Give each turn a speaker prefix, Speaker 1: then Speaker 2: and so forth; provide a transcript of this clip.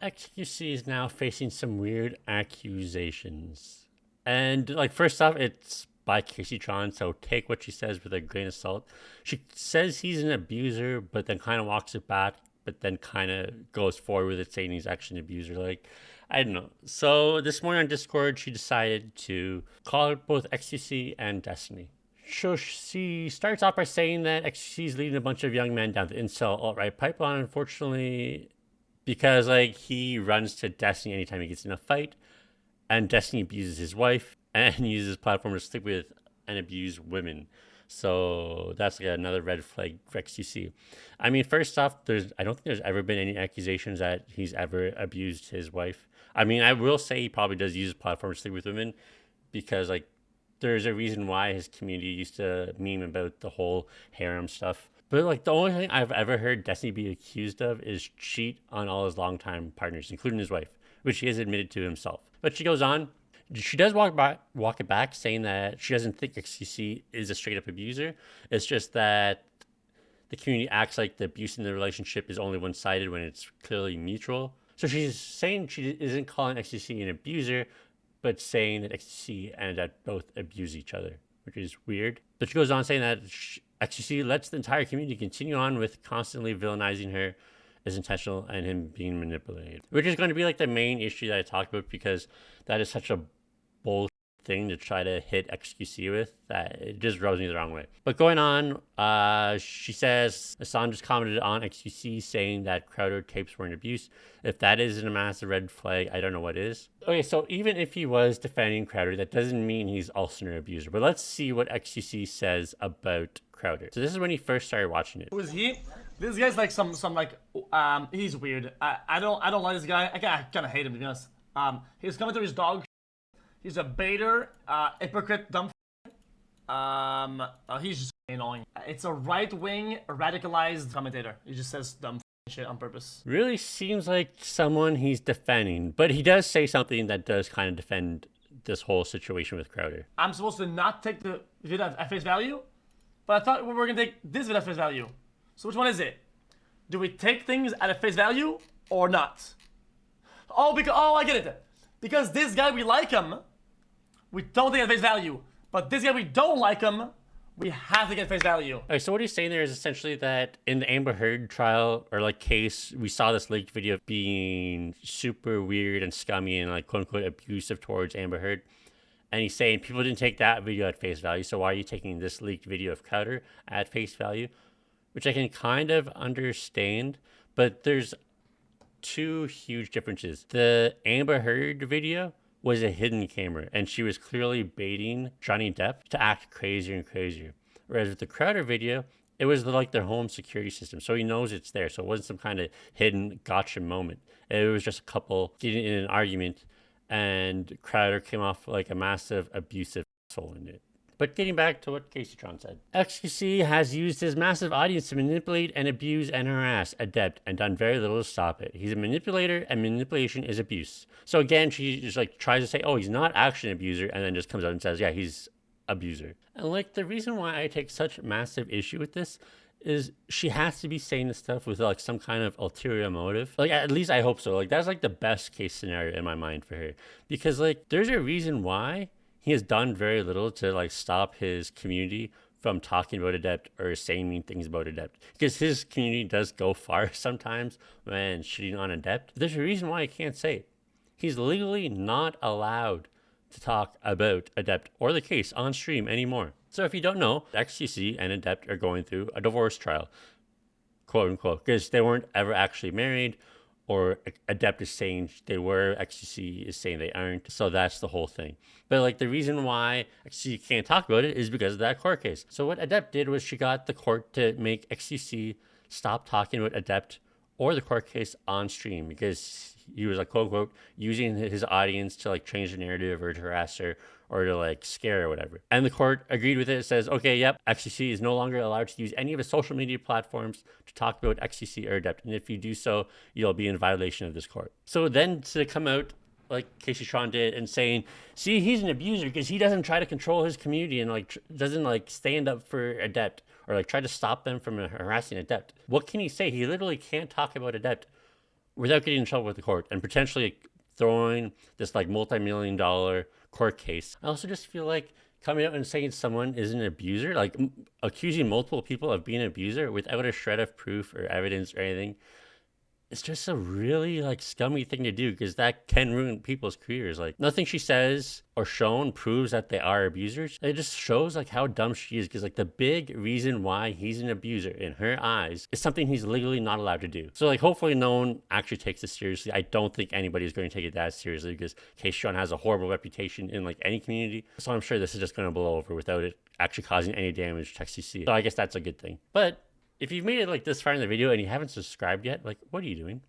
Speaker 1: XQC is now facing some weird accusations. And, like, first off, it's by Kaceytron, so take what she says with a grain of salt. She says he's an abuser, but then kind of walks it back, but then kind of goes forward with it, saying he's actually an abuser. Like, I don't know. So this morning on Discord, she decided to call it both XQC and Destiny. So she starts off by saying that XQC is leading a bunch of young men down the incel alt-right pipeline, unfortunately, because like he runs to Destiny anytime he gets in a fight, and Destiny abuses his wife and uses his platform to sleep with and abuse women. So that's like another red flag for XQC. I mean, first off, I don't think there's ever been any accusations that he's ever abused his wife. I mean, I will say he probably does use his platform to sleep with women, because like there's a reason why his community used to meme about the whole harem stuff. But like the only thing I've ever heard Destiny be accused of is cheat on all his longtime partners, including his wife, which he has admitted to himself. But she goes on. She does walk it back, saying that she doesn't think XQC is a straight up abuser. It's just that the community acts like the abuse in the relationship is only one sided when it's clearly mutual. So she's saying she isn't calling XQC an abuser, but saying that XQC and that both abuse each other, which is weird. But she goes on saying that XQC lets the entire community continue on with constantly villainizing her as intentional and him being manipulated, which is going to be like the main issue that I talked about, because that is such a bold thing to try to hit XQC with that it just rubs me the wrong way. But going on, she says Hassan just commented on XQC saying that Crowder tapes were an abuse. If that isn't a massive red flag, I don't know what is. Okay, so even if he was defending Crowder, that doesn't mean he's also an abuser. But let's see what XQC says about Crowder. So this is when he first started watching it.
Speaker 2: Who is he? This guy's like some like he's weird. I don't like this guy. I kind of hate him, to be honest. He's coming through his dog. He's a baiter, hypocrite, dumb. He's just annoying. It's a right-wing radicalized commentator. He just says dumb shit on purpose.
Speaker 1: Really seems like someone he's defending, but he does say something that does kind of defend this whole situation with Crowder.
Speaker 2: I'm supposed to not take the video at face value, but I thought we were gonna take this video at face value. So which one is it? Do we take things at a face value or not? Oh, I get it. Because this guy, we like him, we don't take it at face value. But this guy, we don't like him, we have to get face value.
Speaker 1: Okay, so what he's saying there is essentially that in the Amber Heard trial, or like case, we saw this leaked video of being super weird and scummy and like quote unquote abusive towards Amber Heard. And he's saying people didn't take that video at face value, so why are you taking this leaked video of Crowder at face value? Which I can kind of understand, but there's two huge differences. The Amber Heard video was a hidden camera, and she was clearly baiting Johnny Depp to act crazier and crazier. Whereas with the Crowder video, it was like their home security system, so he knows it's there. So it wasn't some kind of hidden gotcha moment. It was just a couple getting in an argument, and Crowder came off like a massive abusive asshole in it. But getting back to what Kaceytron said, XQC has used his massive audience to manipulate and abuse and harass Adept and done very little to stop it. He's a manipulator, and manipulation is abuse. So again, she just like tries to say, oh, he's not actually an abuser, and then just comes out and says, yeah, he's abuser. And like the reason why I take such massive issue with this is she has to be saying this stuff with like some kind of ulterior motive. Like at least I hope so. Like that's like the best case scenario in my mind for her, because like there's a reason why he has done very little to like stop his community from talking about Adept or saying mean things about Adept, because his community does go far sometimes when shitting on Adept. There's a reason why he can't say it. He's legally not allowed to talk about Adept or the case on stream anymore. So if you don't know, XQC and Adept are going through a divorce trial, quote unquote, because they weren't ever actually married, or Adept is saying they were, XQC is saying they aren't. So that's the whole thing. But like the reason why XQC can't talk about it is because of that court case. So what Adept did was she got the court to make XQC stop talking about Adept or the court case on stream, because he was like quote unquote using his audience to like change the narrative or to harass her or to like scare or whatever. And the court agreed with it. It says, okay, yep, XQC is no longer allowed to use any of his social media platforms to talk about XQC or Adept. And if you do so, you'll be in violation of this court. So then to come out like Kaceytron did and saying, see, he's an abuser because he doesn't try to control his community and like doesn't like stand up for Adept or like try to stop them from harassing Adept. What can he say? He literally can't talk about Adept without getting in trouble with the court and potentially throwing this like multi-million-dollar court case. I also just feel like coming out and saying someone is an abuser, like accusing multiple people of being an abuser without a shred of proof or evidence or anything, it's just a really like scummy thing to do, because that can ruin people's careers. Like nothing she says or shown proves that they are abusers. It just shows like how dumb she is, because like the big reason why he's an abuser in her eyes is something he's legally not allowed to do. So like hopefully no one actually takes this seriously. I don't think anybody is going to take it that seriously, because Kaceytron has a horrible reputation in like any community. So I'm sure this is just going to blow over without it actually causing any damage to xQc. So I guess that's a good thing. But if you've made it like this far in the video and you haven't subscribed yet, like what are you doing?